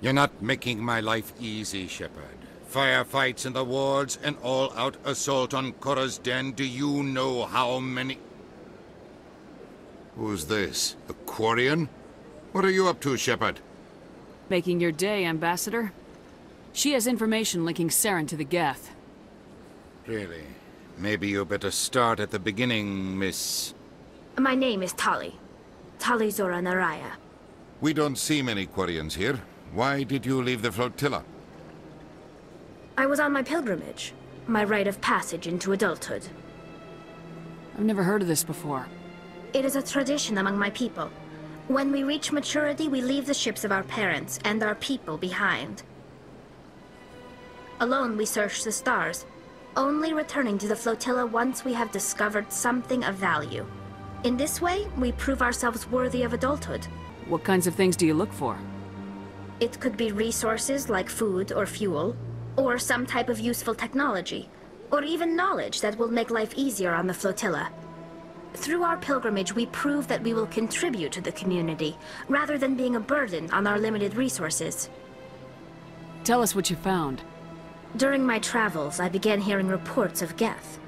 You're not making my life easy, Shepard. Firefights in the wards, an all-out assault on Korra's den. Do you know how many... Who's this? A Quarian? What are you up to, Shepard? Making your day, Ambassador. She has information linking Saren to the Geth. Really? Maybe you better start at the beginning, Miss... My name is Tali. Tali Zora Naraya. We don't see many Quarians here. Why did you leave the flotilla? I was on my pilgrimage. My rite of passage into adulthood. I've never heard of this before. It is a tradition among my people. When we reach maturity, we leave the ships of our parents and our people behind. Alone, we search the stars, only returning to the flotilla once we have discovered something of value. In this way, we prove ourselves worthy of adulthood. What kinds of things do you look for? It could be resources like food or fuel, or some type of useful technology, or even knowledge that will make life easier on the flotilla. Through our pilgrimage, we prove that we will contribute to the community, rather than being a burden on our limited resources. Tell us what you found. During my travels, I began hearing reports of Geth.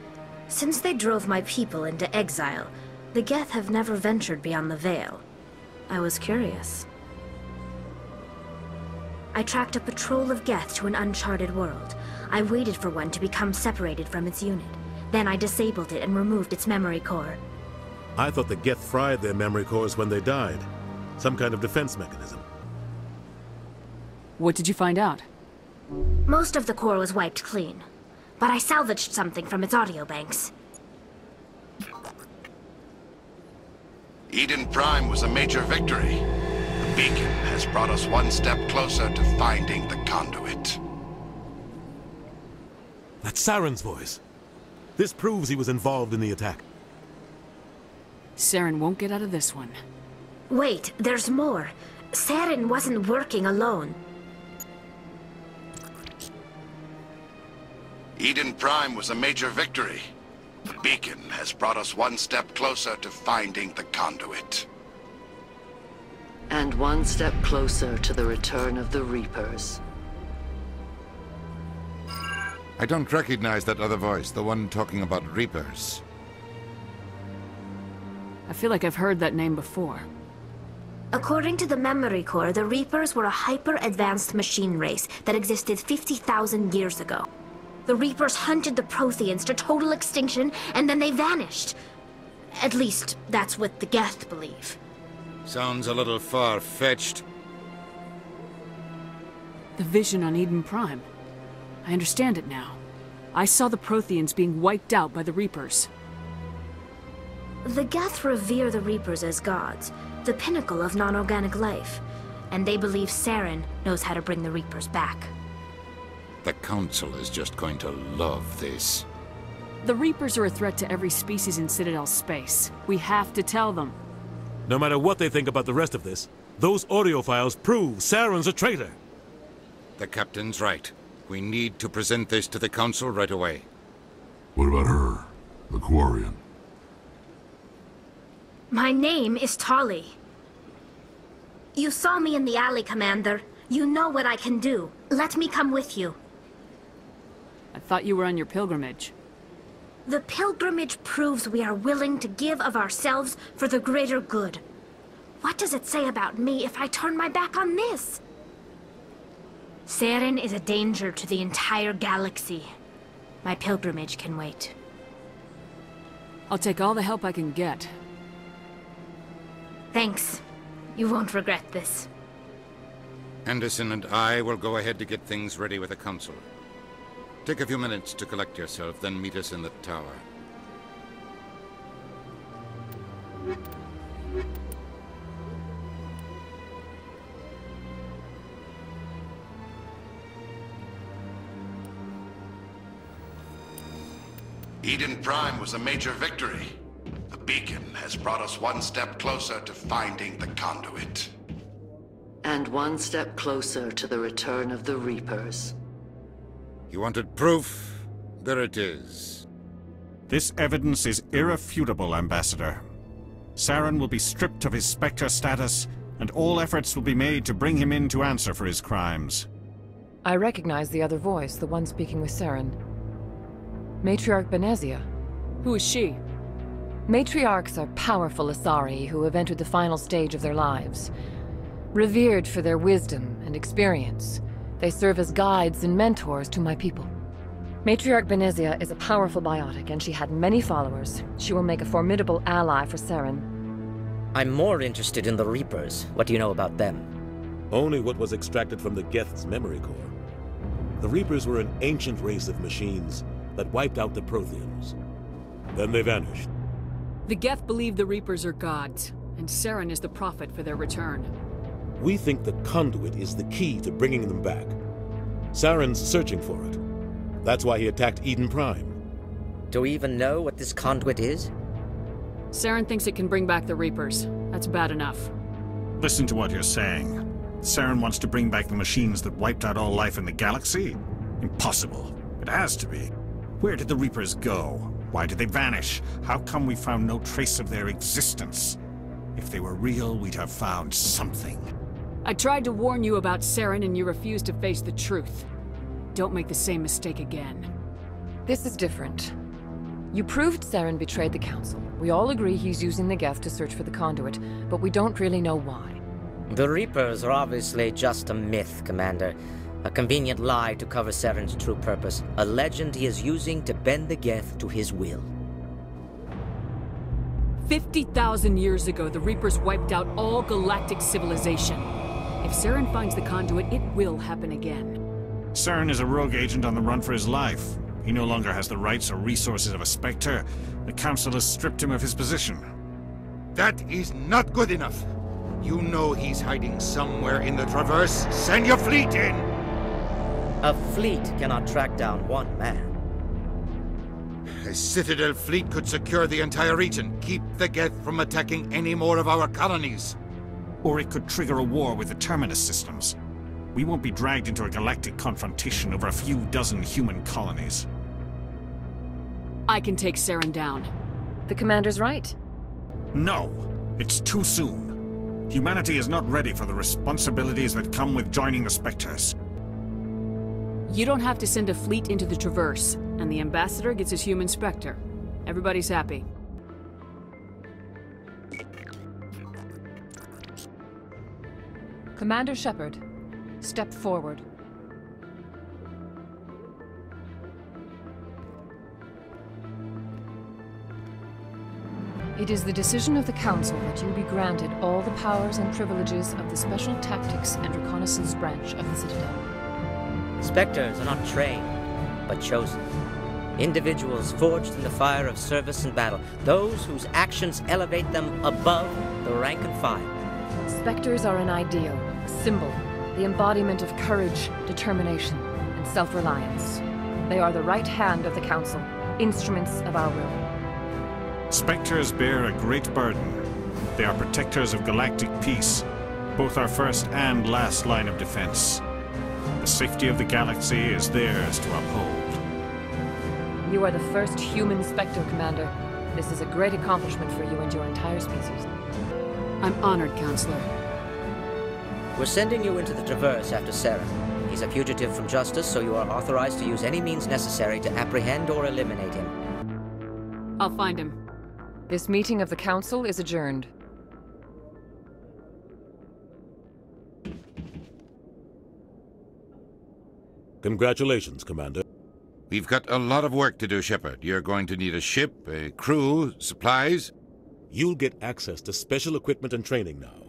Since they drove my people into exile, the Geth have never ventured beyond the Veil. I was curious. I tracked a patrol of Geth to an uncharted world. I waited for one to become separated from its unit. Then I disabled it and removed its memory core. I thought the Geth fried their memory cores when they died. Some kind of defense mechanism. What did you find out? Most of the core was wiped clean, but I salvaged something from its audio banks. Eden Prime was a major victory. The beacon has brought us one step closer to finding the conduit. That's Saren's voice. This proves he was involved in the attack. Saren won't get out of this one. Wait, there's more. Saren wasn't working alone. Eden Prime was a major victory. The beacon has brought us one step closer to finding the conduit. And one step closer to the return of the Reapers. I don't recognize that other voice, the one talking about Reapers. I feel like I've heard that name before. According to the memory core, the Reapers were a hyper-advanced machine race that existed 50,000 years ago. The Reapers hunted the Protheans to total extinction, and then they vanished. At least, that's what the Geth believe. Sounds a little far-fetched. The vision on Eden Prime. I understand it now. I saw the Protheans being wiped out by the Reapers. The Geth revere the Reapers as gods, the pinnacle of non-organic life. And they believe Saren knows how to bring the Reapers back. The Council is just going to love this. The Reapers are a threat to every species in Citadel space. We have to tell them. No matter what they think about the rest of this, those audio files prove Saren's a traitor. The Captain's right. We need to present this to the Council right away. What about her? The Quarian? My name is Tali. You saw me in the alley, Commander. You know what I can do. Let me come with you. I thought you were on your pilgrimage. The pilgrimage proves we are willing to give of ourselves for the greater good. What does it say about me if I turn my back on this? Saren is a danger to the entire galaxy. My pilgrimage can wait. I'll take all the help I can get. Thanks. You won't regret this. Anderson and I will go ahead to get things ready with the Council. Take a few minutes to collect yourself, then meet us in the tower. Eden Prime was a major victory. The beacon has brought us one step closer to finding the conduit. And one step closer to the return of the Reapers. You wanted proof? There it is. This evidence is irrefutable, Ambassador. Saren will be stripped of his Spectre status and all efforts will be made to bring him in to answer for his crimes. I recognize the other voice, the one speaking with Saren. Matriarch Benezia. Who is she? Matriarchs are powerful Asari who have entered the final stage of their lives. Revered for their wisdom and experience, they serve as guides and mentors to my people. Matriarch Benezia is a powerful biotic, and she had many followers. She will make a formidable ally for Saren. I'm more interested in the Reapers. What do you know about them? Only what was extracted from the Geth's memory core. The Reapers were an ancient race of machines that wiped out the Protheans. Then they vanished. The Geth believe the Reapers are gods, and Saren is the prophet for their return. We think the conduit is the key to bringing them back. Saren's searching for it. That's why he attacked Eden Prime. Do we even know what this conduit is? Saren thinks it can bring back the Reapers. That's bad enough. Listen to what you're saying. Saren wants to bring back the machines that wiped out all life in the galaxy? Impossible. It has to be. Where did the Reapers go? Why did they vanish? How come we found no trace of their existence? If they were real, we'd have found something. I tried to warn you about Saren and you refused to face the truth. Don't make the same mistake again. This is different. You proved Saren betrayed the Council. We all agree he's using the Geth to search for the conduit, but we don't really know why. The Reapers are obviously just a myth, Commander. A convenient lie to cover Saren's true purpose. A legend he is using to bend the Geth to his will. 50,000 years ago, the Reapers wiped out all galactic civilization. If Saren finds the conduit, it will happen again. Saren is a rogue agent on the run for his life. He no longer has the rights or resources of a Spectre. The Council has stripped him of his position. That is not good enough. You know he's hiding somewhere in the Traverse. Send your fleet in! A fleet cannot track down one man. A Citadel fleet could secure the entire region, keep the Geth from attacking any more of our colonies. Or it could trigger a war with the Terminus systems. We won't be dragged into a galactic confrontation over a few dozen human colonies. I can take Saren down. The Commander's right. No! It's too soon. Humanity is not ready for the responsibilities that come with joining the Spectres. You don't have to send a fleet into the Traverse, and the Ambassador gets his human Spectre. Everybody's happy. Commander Shepard, step forward. It is the decision of the Council that you be granted all the powers and privileges of the Special Tactics and Reconnaissance Branch of the Citadel. Spectres are not trained, but chosen. Individuals forged in the fire of service and battle. Those whose actions elevate them above the rank and file. Spectres are an ideal, a symbol, the embodiment of courage, determination, and self-reliance. They are the right hand of the Council, instruments of our will. Spectres bear a great burden. They are protectors of galactic peace, both our first and last line of defense. The safety of the galaxy is theirs to uphold. You are the first human Spectre, Commander. This is a great accomplishment for you and your entire species. I'm honored, Counselor. We're sending you into the Traverse after Saren. He's a fugitive from justice, so you are authorized to use any means necessary to apprehend or eliminate him. I'll find him. This meeting of the Council is adjourned. Congratulations, Commander. We've got a lot of work to do, Shepard. You're going to need a ship, a crew, supplies. You'll get access to special equipment and training now.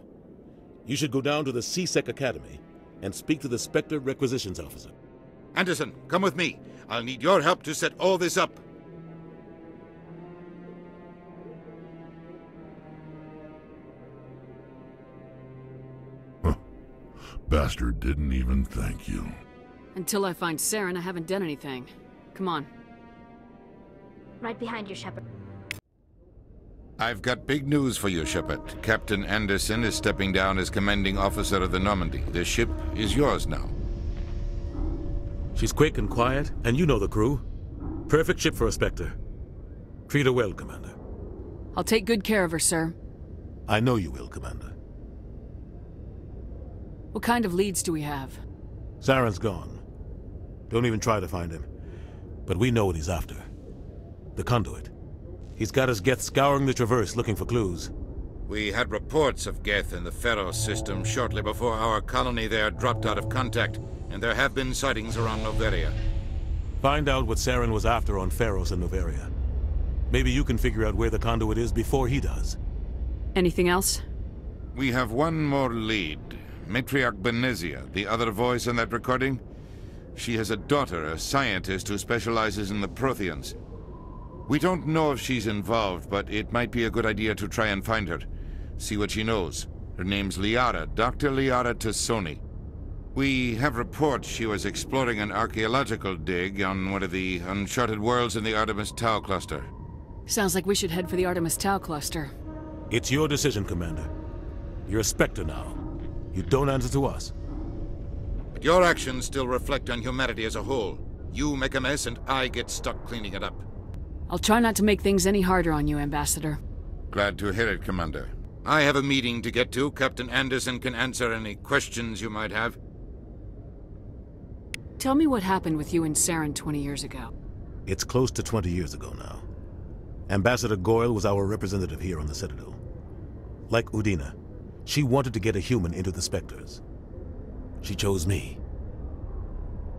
You should go down to the C-Sec Academy and speak to the Spectre Requisitions Officer. Anderson, come with me. I'll need your help to set all this up. Bastard didn't even thank you. Until I find Saren, I haven't done anything. Come on. Right behind you, Shepard. I've got big news for you, Shepard. Captain Anderson is stepping down as commanding officer of the Normandy. The ship is yours now. She's quick and quiet, and you know the crew. Perfect ship for a Spectre. Treat her well, Commander. I'll take good care of her, sir. I know you will, Commander. What kind of leads do we have? Saren's gone. Don't even try to find him. But we know what he's after. The conduit. He's got his Geth scouring the Traverse looking for clues. We had reports of Geth in the Pharaoh system shortly before our colony there dropped out of contact, and there have been sightings around Noveria. Find out what Saren was after on Pharos and Noveria. Maybe you can figure out where the conduit is before he does. Anything else? We have one more lead. Matriarch Benezia, the other voice in that recording. She has a daughter, a scientist who specializes in the Protheans. We don't know if she's involved, but it might be a good idea to try and find her. See what she knows. Her name's Liara, Dr. Liara Tassoni. We have reports she was exploring an archaeological dig on one of the uncharted worlds in the Artemis Tau cluster. Sounds like we should head for the Artemis Tau cluster. It's your decision, Commander. You're a Spectre now. You don't answer to us. But your actions still reflect on humanity as a whole. You make a mess and I get stuck cleaning it up. I'll try not to make things any harder on you, Ambassador. Glad to hear it, Commander. I have a meeting to get to. Captain Anderson can answer any questions you might have. Tell me what happened with you and Saren 20 years ago. It's close to 20 years ago now. Ambassador Goyle was our representative here on the Citadel. Like Udina, she wanted to get a human into the Spectres. She chose me.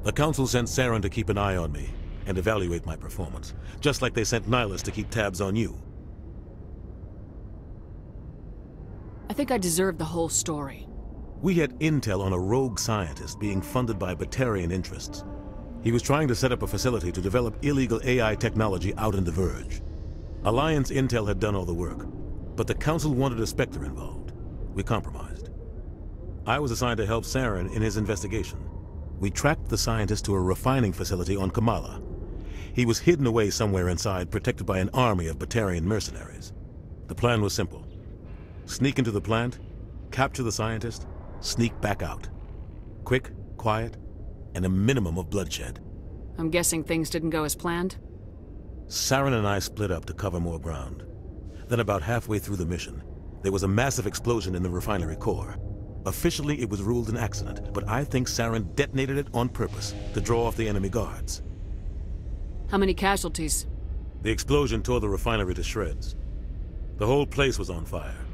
The Council sent Saren to keep an eye on me and evaluate my performance, just like they sent Nihilus to keep tabs on you. I think I deserve the whole story. We had intel on a rogue scientist being funded by Batarian interests. He was trying to set up a facility to develop illegal AI technology out in the Verge. Alliance intel had done all the work, but the Council wanted a Spectre involved. We compromised. I was assigned to help Saren in his investigation. We tracked the scientist to a refining facility on Kamala. He was hidden away somewhere inside, protected by an army of Batarian mercenaries. The plan was simple. Sneak into the plant, capture the scientist, sneak back out. Quick, quiet, and a minimum of bloodshed. I'm guessing things didn't go as planned? Saren and I split up to cover more ground. Then about halfway through the mission, there was a massive explosion in the refinery core. Officially, it was ruled an accident, but I think Saren detonated it on purpose to draw off the enemy guards. How many casualties? The explosion tore the refinery to shreds. The whole place was on fire.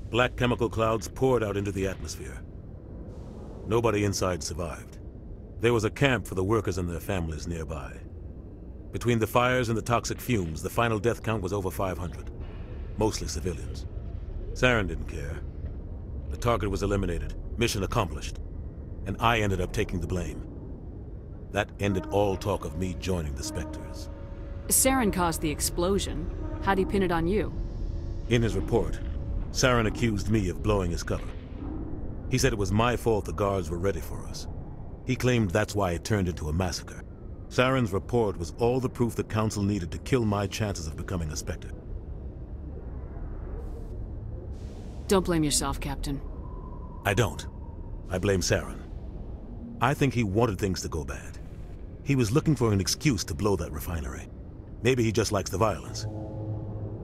Black chemical clouds poured out into the atmosphere. Nobody inside survived. There was a camp for the workers and their families nearby. Between the fires and the toxic fumes, the final death count was over 500. Mostly civilians. Saren didn't care. The target was eliminated, mission accomplished. And I ended up taking the blame. That ended all talk of me joining the Spectres. Saren caused the explosion. How'd he pin it on you? In his report, Saren accused me of blowing his cover. He said it was my fault the guards were ready for us. He claimed that's why it turned into a massacre. Saren's report was all the proof the Council needed to kill my chances of becoming a Spectre. Don't blame yourself, Captain. I don't. I blame Saren. I think he wanted things to go bad. He was looking for an excuse to blow that refinery. Maybe he just likes the violence.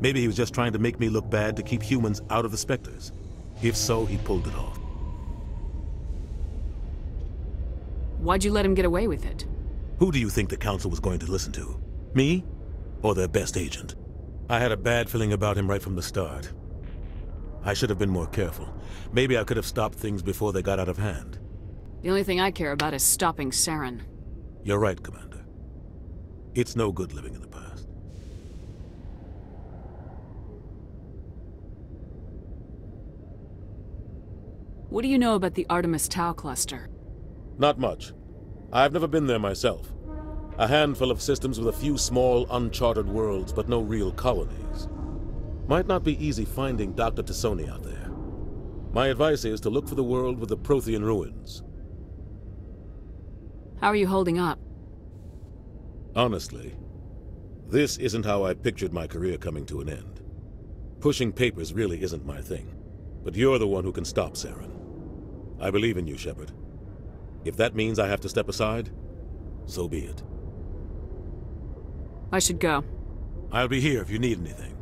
Maybe he was just trying to make me look bad to keep humans out of the Spectres. If so, he pulled it off. Why'd you let him get away with it? Who do you think the Council was going to listen to? Me? Or their best agent? I had a bad feeling about him right from the start. I should have been more careful. Maybe I could have stopped things before they got out of hand. The only thing I care about is stopping Saren. You're right, Commander. It's no good living in the past. What do you know about the Artemis Tau cluster? Not much. I've never been there myself. A handful of systems with a few small, uncharted worlds, but no real colonies. Might not be easy finding Dr. Tassoni out there. My advice is to look for the world with the Prothean ruins. How are you holding up? Honestly, this isn't how I pictured my career coming to an end. Pushing papers really isn't my thing. But you're the one who can stop Saren. I believe in you, Shepard. If that means I have to step aside, so be it. I should go. I'll be here if you need anything.